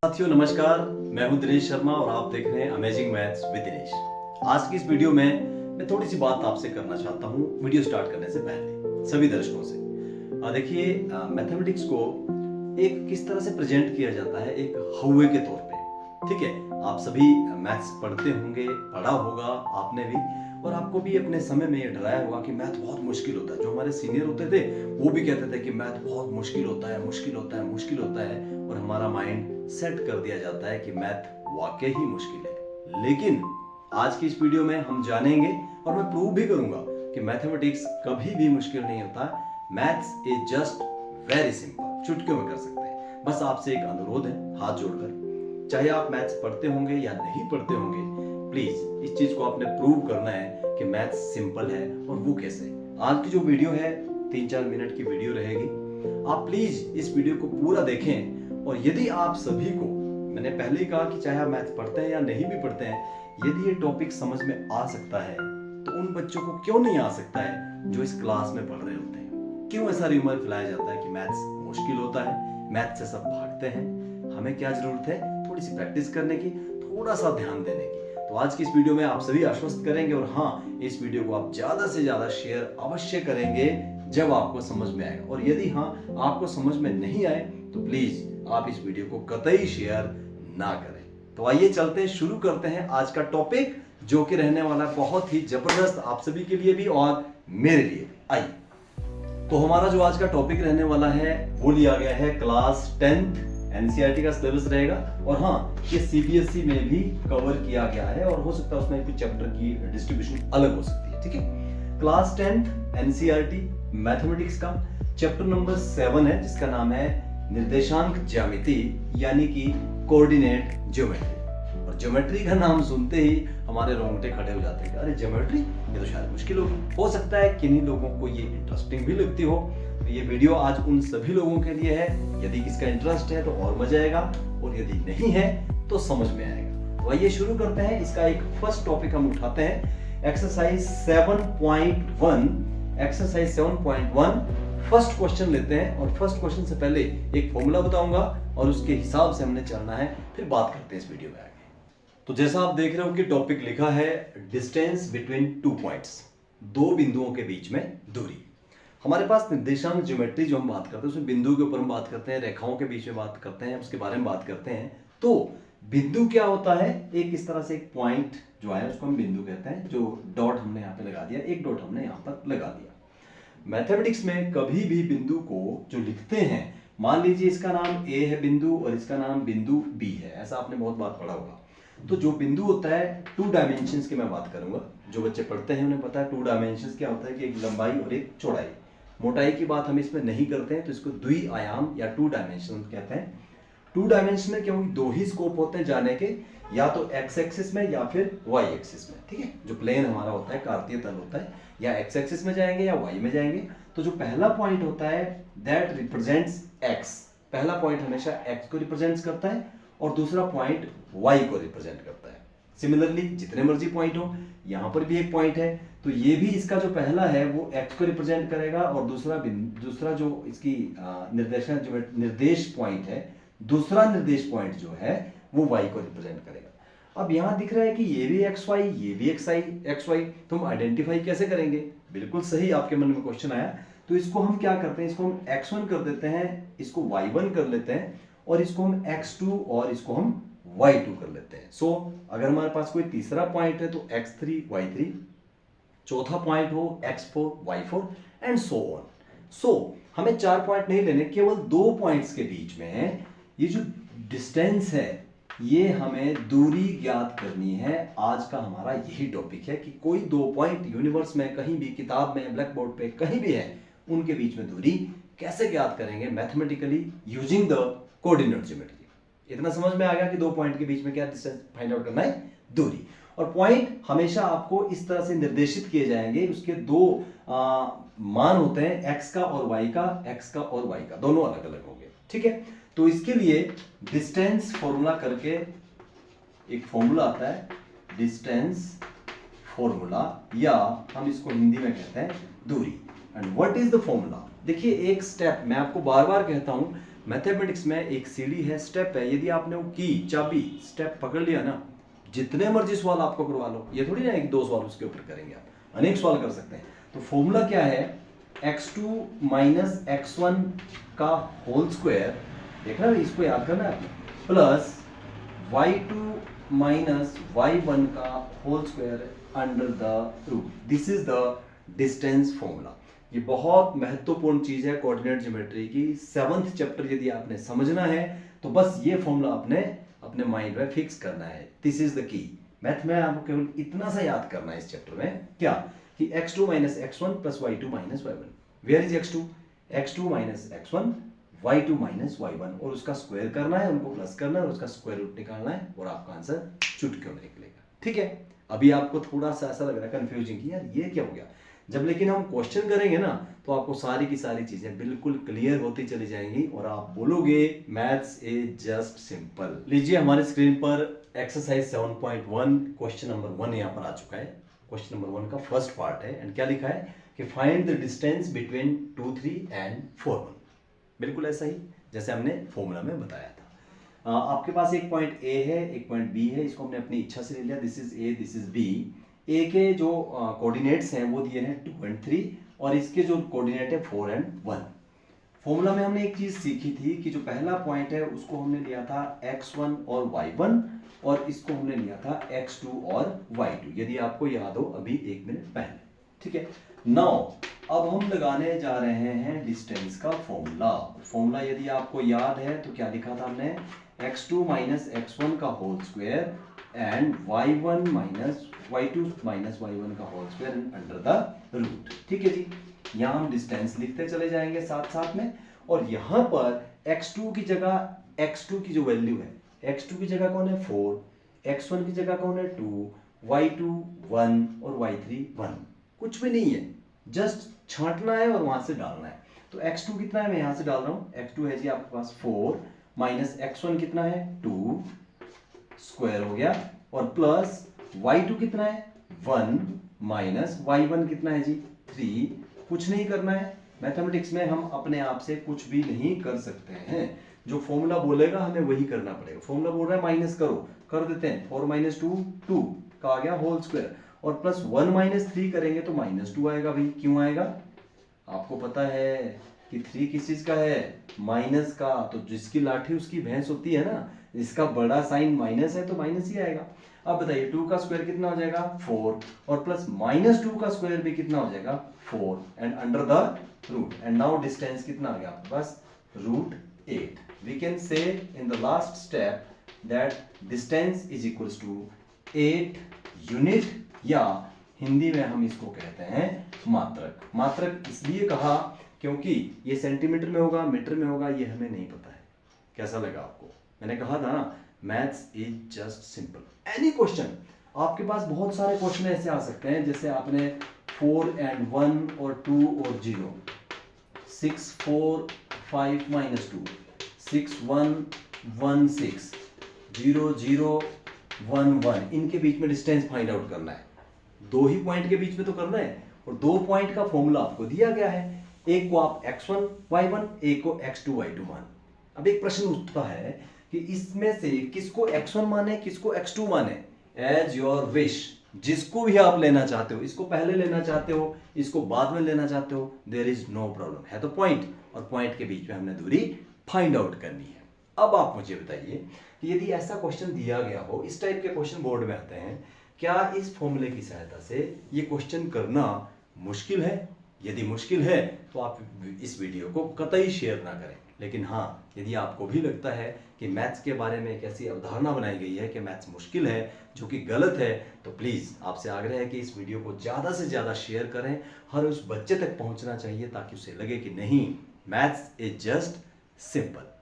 साथियों नमस्कार, मैं हूं दिनेश शर्मा और आप देख रहे हैं अमेजिंग मैथ्स विद दिनेश। आज की इस वीडियो में मैं थोड़ी सी बात आपसे करना चाहता हूं वीडियो स्टार्ट करने से पहले सभी दर्शकों से। देखिए, मैथमेटिक्स को एक किस तरह से प्रेजेंट किया जाता है, एक हौवे के तौर पे। ठीक है, आप सभी मैथ्स पढ़ते होंगे, पढ़ा होगा आपने भी, और आपको भी अपने समय में ये डराया होगा कि मैथ बहुत मुश्किल होता है। जो हमारे सीनियर होते थे वो भी कहते थे कि मैथ बहुत मुश्किल होता है, मुश्किल होता है, मुश्किल होता है, और हमारा माइंड सेट कर दिया जाता है कि मैथ वाकई ही मुश्किल है। लेकिन आज की इस वीडियो में हम जानेंगे और मैं प्रूव भी करूंगा कि मैथमेटिक्स कभी भी मुश्किल नहीं होता। Maths is just very simple, चुटकियों में कर सकते हैं। बस आपसे एक अनुरोध है, हाथ जोड़कर, चाहे आप मैथ्स पढ़ते होंगे या नहीं पढ़ते होंगे, प्लीज इस चीज को आपने प्रूव करना है कि मैथ्स सिंपल है। और वो कैसे? आज की जो वीडियो है 3-4 मिनट की वीडियो रहेगी। आप प्लीज इस वीडियो को पूरा देखें, और यदि आप सभी को, मैंने पहले ही कहा कि चाहे आप मैथ्स पढ़ते हैं या नहीं भी पढ़ते हैं, यदि ये टॉपिक समझ में आ सकता है तो उन बच्चों को क्यों नहीं आ सकता है जो इस क्लास में पढ़ रहे होते हैं। क्यों ऐसा रूमर फैलाया जाता है कि मैथ्स मुश्किल होता है, मैथ्स से सब भागते हैं। हमें क्या जरूरत है? थोड़ी सी प्रैक्टिस करने की, थोड़ा सा ध्यान देने की। तो आज की इस वीडियो में आप सभी आश्वस्त करेंगे, और हाँ, इस वीडियो को आप ज्यादा से ज्यादा शेयर अवश्य करेंगे जब आपको समझ में आएगा। और यदि हाँ आपको समझ में नहीं आए तो प्लीज आप इस वीडियो को कतई शेयर ना करें। तो आइए चलते हैं, शुरू करते हैं आज का टॉपिक, जो कि रहने वाला बहुत ही जबरदस्त आप सभी के लिए भी और मेरे लिए भी। आइए, तो हमारा जो आज का टॉपिक रहने वाला है वो लिया गया है क्लास 10th एनसीईआरटी का सिलेबस रहेगा। और हाँ, ये सीबीएसई में भी कवर किया गया है, और हो सकता है उसमें कुछ चैप्टर की डिस्ट्रीब्यूशन अलग हो सकती है। ठीक है, क्लास 10th एनसीईआरटी मैथमेटिक्स का चैप्टर नंबर 7 है, जिसका नाम है निर्देशांक ज्यामिति, यानी कि कोऑर्डिनेट ज्योमेट्री। और ज्योमेट्री का नाम सुनते ही हमारे रोंगटे खड़े हो जाते हैं, अरे ज्योमेट्री, ये तो शायद मुश्किल होगी। हो सकता है किन्हीं लोगों को ये इंटरेस्टिंग भी लगती हो। तो ये वीडियो आज उन सभी लोगों के लिए है। यदि किसका इंटरेस्ट है तो और मजा आएगा, और यदि नहीं है तो समझ में आएगा। तो आइए शुरू करते हैं। इसका एक फर्स्ट टॉपिक हम उठाते हैं, एक्सरसाइज 7.1। एक्सरसाइज 7.1 फर्स्ट क्वेश्चन लेते हैं, और फर्स्ट क्वेश्चन से पहले एक फॉर्मूला बताऊंगा और उसके हिसाब से हमने चलना है, फिर बात करते हैं इस वीडियो में आगे। तो जैसा आप देख रहे हो कि टॉपिक लिखा है डिस्टेंस बिटवीन 2 पॉइंट्स, दो बिंदुओं के बीच में दूरी। हमारे पास निर्देशांक ज्योमेट्री जो हम बात करते हैं उसमें बिंदु के ऊपर हम बात करते हैं, रेखाओं के बीच में बात करते हैं, उसके बारे में बात करते हैं। तो बिंदु क्या होता है? एक इस तरह से एक पॉइंट जो है उसको हम बिंदु कहते हैं। जो डॉट हमने यहाँ पे लगा दिया, एक डॉट हमने यहाँ पर लगा दिया। मैथमेटिक्स में कभी भी बिंदु को जो लिखते हैं, मान लीजिए इसका नाम ए है बिंदु और इसका नाम बिंदु बी है, ऐसा आपने बहुत बार पढ़ा होगा। तो जो बिंदु होता है 2 डायमेंशंस की मैं बात करूंगा। जो बच्चे पढ़ते हैं उन्हें पता है 2 डायमेंशंस क्या होता है, कि एक लंबाई और एक चौड़ाई। मोटाई की बात हम इसमें नहीं करते हैं, तो इसको द्विआयाम या 2 डायमेंशन कहते हैं। 2 डायमेंशन में क्योंकि 2 ही स्कोप होते हैं जाने के, या तो एक्स एक्सिस में या फिर वाई एक्सिस में। ठीक है, जो प्लेन हमारा होता है, कार्तीय तल होता है, या एक्स एक्सिस में जाएंगे या वाई में जाएंगे। तो जो पहला पॉइंट होता है दैट रिप्रेजेंट्स एक्स, पहला पॉइंट हमेशा एक्स को रिप्रेजेंट करता है, और दूसरा पॉइंट वाई को रिप्रेजेंट करता है। सिमिलरली जितने मर्जी पॉइंट हो, यहाँ पर भी एक पॉइंट है, तो ये भी इसका जो पहला है वो एक्स को रिप्रेजेंट करेगा, और दूसरा जो इसकी निर्देश पॉइंट है, दूसरा निर्देश पॉइंट जो है वो वाई को रिप्रेजेंट करेगा। अब यहाँ दिख रहा है कि ये भी एक्स वाई, ये भी एक्स वाई, तो हम आइडेंटिफाई कैसे करेंगे? बिल्कुल सही आपके मन में क्वेश्चन आया। तो इसको हम क्या करते हैं, इसको हम x1 कर देते हैं, इसको y1 कर लेते हैं, और इसको हम x2 और इसको हम y2 कर लेते हैं। सो अगर हमारे पास कोई तीसरा पॉइंट है तो x3 y3, चौथा पॉइंट हो x4 y4 and so on. सो हमें 4 पॉइंट नहीं लेने, केवल 2 पॉइंट्स के बीच में ये जो डिस्टेंस है, ये हमें दूरी ज्ञात करनी है। आज का हमारा यही टॉपिक है कि कोई 2 पॉइंट यूनिवर्स में कहीं भी, किताब में, ब्लैक बोर्ड पे कहीं भी है, उनके बीच में दूरी कैसे ज्ञात करेंगे mathematically using the coordinate geometry. इतना समझ में आ गया कि 2 पॉइंट के बीच में क्या डिस्टेंस फाइंड आउट करना है? दूरी। और पॉइंट हमेशा आपको इस तरह से निर्देशित किए जाएंगे, उसके 2 मान होते हैं, एक्स का और वाई का, एक्स का और वाई का, दोनों अलग अलग होंगे। ठीक है, तो इसके लिए डिस्टेंस फॉर्मूला करके एक फॉर्मूला आता है, डिस्टेंस फॉर्मूला, या हम इसको हिंदी में कहते हैं दूरी। And what is the formula? देखिए, एक स्टेप मैं आपको बार बार कहता हूं, मैथमेटिक्स में एक सीढ़ी है, स्टेप है, यदि आपने वो की चाबी स्टेप पकड़ लिया ना, जितने मर्जी सवाल आपको करवा लो, ये थोड़ी ना एक दो सवाल उसके ऊपर करेंगे, आप अनेक सवाल कर सकते हैं। तो फॉर्मूला क्या है, x2 माइनस x1 का होल स्क्वायर, देखना इसको याद करना है आपने, प्लस y2 माइनस y1 का whole square under the root, this is the distance formula. ये बहुत महत्वपूर्ण चीज है कोऑर्डिनेट ज्योमेट्री की, 7th चैप्टर यदि आपने समझना है तो बस ये फॉर्मूला आपने अपने माइंड में फिक्स करना है, this is the key. Math में आपको केवल इतना सा याद करना है इस चैप्टर में, क्या कि x2 minus x1 plus y2 minus y1, where is x2, x2 minus x1 y2 minus y1, और उसका स्क्वायर करना है, उनको प्लस करना है और उसका स्क्वायर रूट निकालना है और आपका आंसर चुटकियों में निकलेगा। ठीक है, अभी आपको थोड़ा सा ऐसा लग रहा है कंफ्यूजिंग कि यार ये क्या हो गया, जब लेकिन हम क्वेश्चन करेंगे ना तो आपको सारी की सारी चीजें बिल्कुल क्लियर होती चली जाएंगी और आप बोलोगे मैथ्स इज जस्ट सिंपल। लीजिए हमारे स्क्रीन पर एक्सरसाइज 7.1 क्वेश्चन नंबर 1 यहाँ पर आ चुका है। क्वेश्चन नंबर 1 का फर्स्ट पार्ट है एंड क्या लिखा है कि find the distance between 2, 3 and 4, 1। बिल्कुल ऐसा ही जैसे हमने फॉर्मूला में बताया था। आपके पास एक पॉइंट ए है, एक पॉइंट बी है, इसको हमने अपनी इच्छा से ले लिया, this is A, this is B. A के जो कोऑर्डिनेट्स हैं वो दिए हैं 2 एंड 3 और इसके जो कोऑर्डिनेट है 4 एंड 1। फॉर्मूला में हमने एक चीज सीखी थी कि जो पहला पॉइंट है उसको हमने लिया था x1 और y1 और इसको हमने लिया था x2 और y2, यदि आपको याद हो अभी 1 मिनट पहले। ठीक है, नाउ अब हम लगाने जा रहे हैं डिस्टेंस का फॉर्मूला। फॉर्मूला यदि आपको याद है तो क्या लिखा था हमने, x2 माइनस x1 का whole square and y1 minus y2 minus y1 का whole square under the root. ठीक है जी, यहाँ हम डिस्टेंस लिखते चले जाएंगे साथ साथ में, और यहाँ पर x2 की जगह, x2 की जो वैल्यू है, x2 की जगह कौन है 4, x1 की जगह कौन है 2, y2 1 और y3 1, कुछ भी नहीं है, जस्ट छांटना है और वहां से डालना है। तो x2 कितना है, मैं यहां से डाल रहा हूं, x2 है जी आपके पास 4 माइनस x1 कितना है 2 स्क्वायर हो गया, और प्लस y2 कितना है 1 माइनस y1 कितना है जी 3। कुछ नहीं करना है, मैथमेटिक्स में हम अपने आप से कुछ भी नहीं कर सकते हैं, जो फॉर्मूला बोलेगा हमें वही करना पड़ेगा। फॉर्मूला बोल रहा है माइनस करो, कर देते हैं, 4 माइनस 2 2 का आ गया होल स्क्वायर, और प्लस 1 माइनस 3 करेंगे तो माइनस 2 आएगा। भाई क्यों आएगा, आपको पता है कि 3 किस चीज का है, माइनस का, तो जिसकी लाठी उसकी भैंस होती है ना, इसका बड़ा साइन माइनस है तो माइनस ही आएगा। अब बताइए 2 का स्क्वायर कितना हो जाएगा 4, और प्लस माइनस 2 का स्क्वायर भी कितना हो जाएगा 4 and under the root, and now distance कितना आ गया आपके पास √8। We can say in the last step that distance is equals to 8 unit, या हिंदी में हम इसको कहते हैं मात्रक। मात्रक इसलिए कहा क्योंकि ये सेंटीमीटर में होगा, मीटर में होगा, ये हमें नहीं पता है। कैसा लगा आपको, मैंने कहा था ना maths is just simple. Any question, आपके पास बहुत सारे क्वेश्चन ऐसे आ सकते हैं, जैसे आपने 4 एंड 1 और 2 और 0, 6 4 5 माइनस 2, 6 1 1 6 0 0 1 1, इनके बीच में डिस्टेंस फाइंड आउट करना है। 2 ही पॉइंट के बीच में तो करना है, और 2 पॉइंट का फॉर्मूला आपको दिया गया है, एक को आप x1 y1, एक को x2 y2 मान। अब एक प्रश्न उठता है कि इसमें से किसको x1 माने किसको x2 माने, एज योर विश, जिसको भी आप लेना चाहते हो, इसको पहले लेना चाहते हो, इसको बाद में लेना चाहते हो, देयर इज नो प्रॉब्लम। है तो पॉइंट, और पॉइंट के बीच में हमने दूरी फाइंड आउट करनी है। अब आप मुझे बताइए कि यदि ऐसा क्वेश्चन दिया गया हो, इस टाइप के क्वेश्चन बोर्ड में आते हैं, क्या इस फॉर्मूले की सहायता से ये क्वेश्चन करना मुश्किल है? यदि मुश्किल है तो आप इस वीडियो को कतई शेयर ना करें। लेकिन हाँ, यदि आपको भी लगता है कि मैथ्स के बारे में एक ऐसी अवधारणा बनाई गई है कि मैथ्स मुश्किल है, जो कि गलत है, तो प्लीज़ आपसे आग्रह है कि इस वीडियो को ज़्यादा से ज़्यादा शेयर करें। हर उस बच्चे तक पहुंचना चाहिए ताकि उसे लगे कि नहीं, मैथ्स इज जस्ट सिंपल।